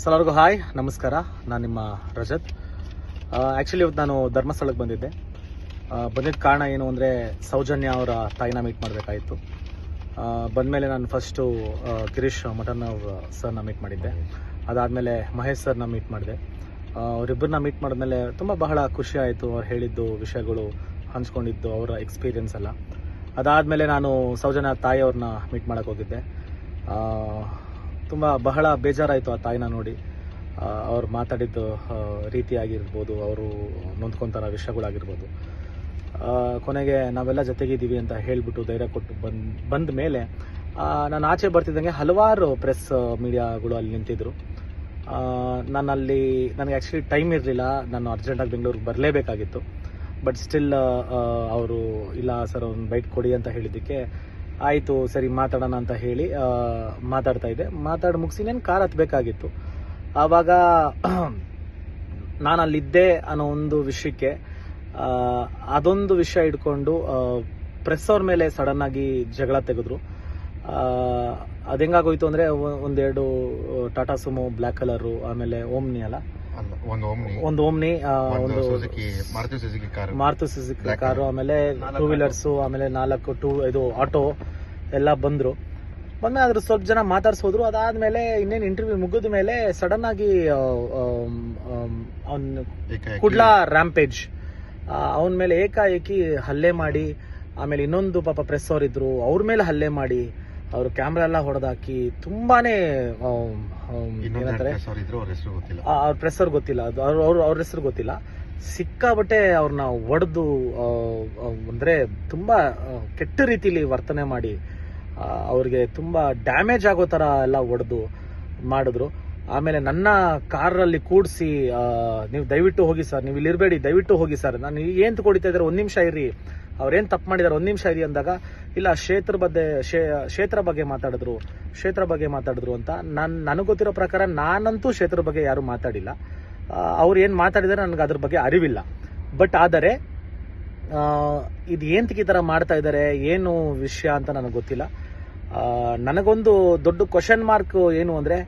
ಎಲ್ಲರಿಗೂ ಹಾಯ್, ನಮಸ್ಕಾರ. ನಾನು ನಿಮ್ಮ ರಜತ್. ಆ್ಯಕ್ಚುಲಿ ಇವತ್ತು ನಾನು ಧರ್ಮಸ್ಥಳಕ್ಕೆ ಬಂದಿದ್ದೆ. ಬಂದಿದ್ದ ಕಾರಣ ಏನು ಅಂದರೆ ಸೌಜನ್ಯ ಅವರ ತಾಯಿನ ಮೀಟ್ ಮಾಡಬೇಕಾಯಿತು. ಬಂದಮೇಲೆ ನಾನು ಫಸ್ಟು ಗಿರೀಶ್ ಮಟನ್ ಸರ್ನ ಮೀಟ್ ಮಾಡಿದ್ದೆ. ಅದಾದಮೇಲೆ ಮಹೇಶ್ ಸರ್ನ ಮೀಟ್ ಮಾಡಿದೆ. ಅವರಿಬ್ಬರನ್ನ ಮೀಟ್ ಮಾಡಿದ್ಮೇಲೆ ಬಹಳ ಖುಷಿ ಆಯಿತು. ಅವ್ರು ಹೇಳಿದ್ದು ವಿಷಯಗಳು, ಹಂಚ್ಕೊಂಡಿದ್ದು ಅವರ ಎಕ್ಸ್ಪೀರಿಯನ್ಸ್ ಎಲ್ಲ. ಅದಾದಮೇಲೆ ನಾನು ಸೌಜನ್ಯ ತಾಯಿಯವ್ರನ್ನ ಮೀಟ್ ಮಾಡೋಕ್ಕೆ ಹೋಗಿದ್ದೆ. ಬಹಳ ಬೇಜಾರಾಯಿತು ಆ ತಾಯಿನ ನೋಡಿ. ಅವ್ರು ಮಾತಾಡಿದ್ದು ರೀತಿಯಾಗಿರ್ಬೋದು, ಅವರು ನೊಂದ್ಕೊತಾರ ವಿಷಯಗಳಾಗಿರ್ಬೋದು. ಕೊನೆಗೆ ನಾವೆಲ್ಲ ಜೊತೆಗಿದ್ದೀವಿ ಅಂತ ಹೇಳಿಬಿಟ್ಟು ಧೈರ್ಯ ಕೊಟ್ಟು ಬಂದ ಮೇಲೆ ನಾನು ಆಚೆ ಬರ್ತಿದ್ದಂಗೆ ಹಲವಾರು ಪ್ರೆಸ್ ಮೀಡಿಯಾಗಳು ಅಲ್ಲಿ ನಿಂತಿದ್ದರು. ನನಗೆ ಆ್ಯಕ್ಚುಲಿ ಟೈಮ್ ಇರಲಿಲ್ಲ. ನಾನು ಅರ್ಜೆಂಟಾಗಿ ಬೆಂಗಳೂರಿಗೆ ಬರಲೇಬೇಕಾಗಿತ್ತು. ಬಟ್ ಸ್ಟಿಲ್ ಅವರು ಇಲ್ಲ ಸರ್ ಒಂದು ಬೈಟ್ ಕೊಡಿ ಅಂತ ಹೇಳಿದ್ದಕ್ಕೆ ಆಯಿತು ಸರಿ ಮಾತಾಡೋಣ ಅಂತ ಹೇಳಿ ಮಾತಾಡಿ ಮುಗಿಸಿ ನಾನು ಕಾರ್ ಹತ್ತಬೇಕಾಗಿತ್ತು. ಆವಾಗ ನಾನು ಅಲ್ಲಿದ್ದೆ ಅನ್ನೋ ಒಂದು ವಿಷಯಕ್ಕೆ ಅದೊಂದು ವಿಷಯ ಇಟ್ಕೊಂಡು ಪ್ರೆಸ್ ಅವ್ರ ಮೇಲೆ ಸಡನ್ನಾಗಿ ಜಗಳ ತೆಗೆದ್ರು. ಅದು ಹೆಂಗಾಗೋಯ್ತು ಅಂದರೆ ಒಂದೆರಡು ಟಾಟಾ ಸುಮೋ ಬ್ಲ್ಯಾಕ್ ಕಲರು, ಆಮೇಲೆ ಓಮ್ನಿ ಒಂದು ಓಮ್ನಿ, ಒಂದು ಮಾರುತಿ ಸುಜುಕಿ ಕಾರು, ಆಮೇಲೆ ಟೂ ವೀಲರ್ಸು, ಆಮೇಲೆ 4 ಆಟೋ ಎಲ್ಲ ಬಂದರು. ಬಂದರೆ ಅದ್ರ ಸ್ವಲ್ಪ ಜನ ಮಾತಾಡ್ಸೋದ್ರು. ಅದಾದಮೇಲೆ ಇನ್ನೇನು ಇಂಟರ್ವ್ಯೂ ಮುಗಿದ ಮೇಲೆ ಸಡನ್ ಆಗಿ ಕುಡ್ಲಾ ರ್ಯಾಂಪೇಜ್ ಅವನ ಮೇಲೆ ಏಕಾಏಕಿ ಹಲ್ಲೆ ಮಾಡಿ, ಆಮೇಲೆ ಇನ್ನೊಂದು ಪಾಪ ಪ್ರೆಸ್ ಅವರಿದ್ರು ಅವ್ರ ಮೇಲೆ ಹಲ್ಲೆ ಮಾಡಿ, ಅವರು ಕ್ಯಾಮ್ರಾ ಎಲ್ಲ ಹೊಡೆದಾಕಿ ತುಂಬಾನೇ ಏನಂತಾರೆ ಅವ್ರ ಪ್ರೆಸ್ ಅವ್ರಿಗೆ ಗೊತ್ತಿಲ್ಲ, ಅವ್ರ ಹೆಸರು ಗೊತ್ತಿಲ್ಲ, ಸಿಕ್ಕಾಬಟ್ಟೆ ಅವ್ರನ್ನ ಒಡೆದು ಅಂದರೆ ತುಂಬ ಕೆಟ್ಟ ರೀತಿಲಿ ವರ್ತನೆ ಮಾಡಿ ಅವ್ರಿಗೆ ತುಂಬ ಡ್ಯಾಮೇಜ್ ಆಗೋ ಥರ ಎಲ್ಲ ಒಡೆದು ಮಾಡಿದ್ರು. ಆಮೇಲೆ ನನ್ನ ಕಾರಲ್ಲಿ ಕೂಡಿಸಿ ನೀವು ದಯವಿಟ್ಟು ಹೋಗಿ ಸರ್, ನೀವು ಇಲ್ಲಿರಬೇಡಿ, ದಯವಿಟ್ಟು ಹೋಗಿ ಸರ್, ನಾನು ಏನು ತಗೊಡಿತಾ ಇದ್ದಾರೆ, 1 ನಿಮಿಷ ಇರ್ರಿ, ಅವ್ರೇನು ತಪ್ಪು ಮಾಡಿದ್ದಾರೆ 1 ನಿಮಿಷ ಇರಿ ಅಂದಾಗ ಇಲ್ಲ ಕ್ಷೇತ್ರ ಬಗ್ಗೆ ಮಾತಾಡಿದ್ರು ಅಂತ. ನನಗೆ ಗೊತ್ತಿರೋ ಪ್ರಕಾರ ನಾನಂತೂ ಕ್ಷೇತ್ರ ಬಗ್ಗೆ ಯಾರು ಮಾತಾಡಿಲ್ಲ. ಅವ್ರು ಏನು ಮಾತಾಡಿದಾರೆ ನನಗೆ ಅದ್ರ ಬಗ್ಗೆ ಅರಿವಿಲ್ಲ. ಬಟ್ ಆದರೆ ಇದು ಏನಕ್ಕೆ ಈ ಥರ ಮಾಡ್ತಾ ಇದ್ದಾರೆ, ಏನು ವಿಷಯ ಅಂತ ನನಗೆ ಗೊತ್ತಿಲ್ಲ. ನನಗೊಂದು ದೊಡ್ಡ ಕ್ವಶನ್ ಮಾರ್ಕ್ ಏನು ಅಂದರೆ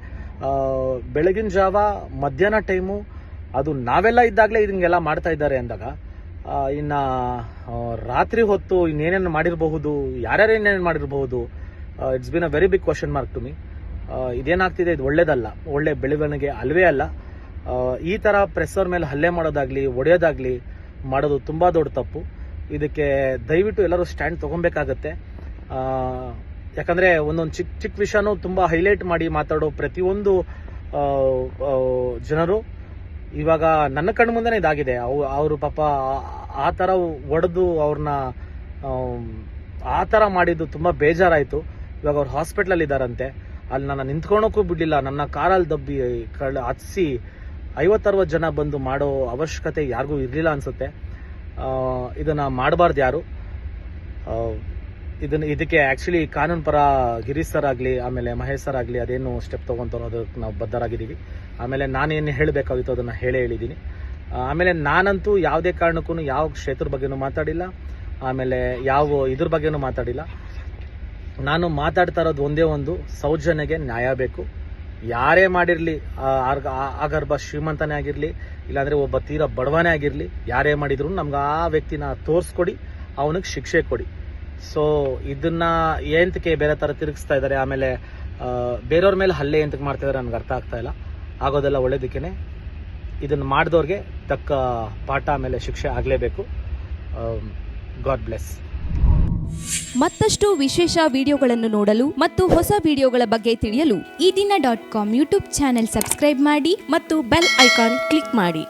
ಬೆಳಗಿನ ಜಾವ ಮಧ್ಯಾಹ್ನ ಟೈಮು ಅದು ನಾವೆಲ್ಲ ಇದ್ದಾಗಲೇ ಇದನ್ನೆಲ್ಲ ಮಾಡ್ತಾ ಇದ್ದಾರೆ ಅಂದಾಗ ಇನ್ನು ರಾತ್ರಿ ಹೊತ್ತು ಇನ್ನೇನೇನು ಮಾಡಿರಬಹುದು, ಯಾರ್ಯಾರು ಏನೇನು ಮಾಡಿರಬಹುದು. It's been a very big question mark to me. ಇದೇನಾಗ್ತಿದೆ, ಇದು ಒಳ್ಳೇದಲ್ಲ, ಒಳ್ಳೆ ಬೆಳವಣಿಗೆ ಅಲ್ವೇ ಅಲ್ಲ. ಈ ಥರ ಪ್ರೆಸ್ಸವ್ರ ಮೇಲೆ ಹಲ್ಲೆ ಮಾಡೋದಾಗ್ಲಿ ಒಡೆಯೋದಾಗ್ಲಿ ಮಾಡೋದು ತುಂಬ ದೊಡ್ಡ ತಪ್ಪು. ಇದಕ್ಕೆ ದಯವಿಟ್ಟು ಎಲ್ಲರೂ ಸ್ಟ್ಯಾಂಡ್ ತೊಗೊಬೇಕಾಗತ್ತೆ. ಯಾಕಂದರೆ ಒಂದೊಂದು ಚಿಕ್ಕ ವಿಷಯನೂ ತುಂಬ ಹೈಲೈಟ್ ಮಾಡಿ ಮಾತಾಡೋ ಪ್ರತಿಯೊಂದು ಜನರು ಇವಾಗ ನನ್ನ ಕಣ್ಣು ಮುಂದೆನೇ ಇದಾಗಿದೆ. ಅವರು ಪಾಪ ಆ ಥರ ಒಡೆದು ಅವ್ರನ್ನ ಆ ಥರ ಮಾಡಿದ್ದು ತುಂಬ ಬೇಜಾರಾಯಿತು. ಇವಾಗ ಅವ್ರು ಹಾಸ್ಪಿಟ್ಲಲ್ಲಿ ಇದ್ದಾರಂತೆ. ಅಲ್ಲಿ ನನ್ನ ನಿಂತ್ಕೊಳೋಕ್ಕೂ ಬಿಡಲಿಲ್ಲ. ನನ್ನ ಕಾರಲ್ಲಿ ದಬ್ಬಿ ಹತ್ತಿಸಿ 50-60 ಜನ ಬಂದು ಮಾಡೋ ಅವಶ್ಯಕತೆ ಯಾರಿಗೂ ಇರಲಿಲ್ಲ ಅನಿಸುತ್ತೆ. ಇದನ್ನು ಮಾಡಬಾರ್ದು ಯಾರು. ಇದಕ್ಕೆ ಆ್ಯಕ್ಚುಲಿ ಕಾನೂನು ಪರ ಗಿರೀಶ್ ಸರ್ ಆಗಲಿ, ಆಮೇಲೆ ಮಹೇಶ್ ಸರ್ ಆಗಲಿ ಅದೇನು ಸ್ಟೆಪ್ ತೊಗೊತಾರೋ ಅದಕ್ಕೆ ನಾವು ಬದ್ಧರಾಗಿದ್ದೀವಿ. ಆಮೇಲೆ ನಾನೇನು ಹೇಳಬೇಕಾಗಿತ್ತು ಅದನ್ನು ಹೇಳಿದ್ದೀನಿ. ಆಮೇಲೆ ನಾನಂತೂ ಯಾವುದೇ ಕಾರಣಕ್ಕೂ ಯಾವ ಕ್ಷೇತ್ರದ ಬಗ್ಗೆನೂ ಮಾತಾಡಿಲ್ಲ, ಆಮೇಲೆ ಯಾವ ಇದ್ರ ಬಗ್ಗೆನೂ ಮಾತಾಡಿಲ್ಲ. ನಾನು ಮಾತಾಡ್ತಾ ಇರೋದು ಒಂದೇ ಒಂದು, ಸೌಜನ್ಯಗೆ ನ್ಯಾಯ ಬೇಕು. ಯಾರೇ ಮಾಡಿರಲಿ, ಆಗರ್ಭ ಶ್ರೀಮಂತನೇ ಆಗಿರಲಿ, ಇಲ್ಲಾಂದರೆ ಒಬ್ಬ ತೀರಾ ಬಡವನೇ ಆಗಿರಲಿ, ಯಾರೇ ಮಾಡಿದ್ರು ನಮ್ಗೆ ಆ ವ್ಯಕ್ತಿನ ತೋರಿಸ್ಕೊಡಿ, ಅವನಿಗೆ ಶಿಕ್ಷೆ ಕೊಡಿ. ಸೊ ಇದನ್ನ ಎಂತಕ್ಕೆ ಬೇರೆ ಥರ ತಿರುಗಿಸ್ತಾ ಇದ್ದಾರೆ, ಆಮೇಲೆ ಬೇರೆಯವ್ರ ಮೇಲೆ ಹಲ್ಲೆ ಎಂತಕ್ಕೆ ಮಾಡ್ತಾ ಇದ್ದಾರೆ ನನಗೆ ಅರ್ಥ ಆಗ್ತಾ ಇಲ್ಲ. ಆಗೋದೆಲ್ಲ ಒಳ್ಳೇದಕ್ಕೇನೆ. ಇದನ್ನು ಮಾಡಿದವ್ರಿಗೆ ತಕ್ಕ ಪಾಠ ಆಮೇಲೆ ಶಿಕ್ಷೆ ಆಗಲೇಬೇಕು. God bless. ಮತ್ತಷ್ಟು ವಿಶೇಷ ವಿಡಿಯೋಗಳನ್ನು ನೋಡಲು ಮತ್ತು ಹೊಸ ವಿಡಿಯೋಗಳ ಬಗ್ಗೆ ತಿಳಿಯಲು EDina.com ಯೂಟ್ಯೂಬ್ ಚಾನೆಲ್ ಸಬ್ಸ್ಕ್ರೈಬ್ ಮಾಡಿ ಮತ್ತು ಬೆಲ್ ಐಕಾನ್ ಕ್ಲಿಕ್ ಮಾಡಿ.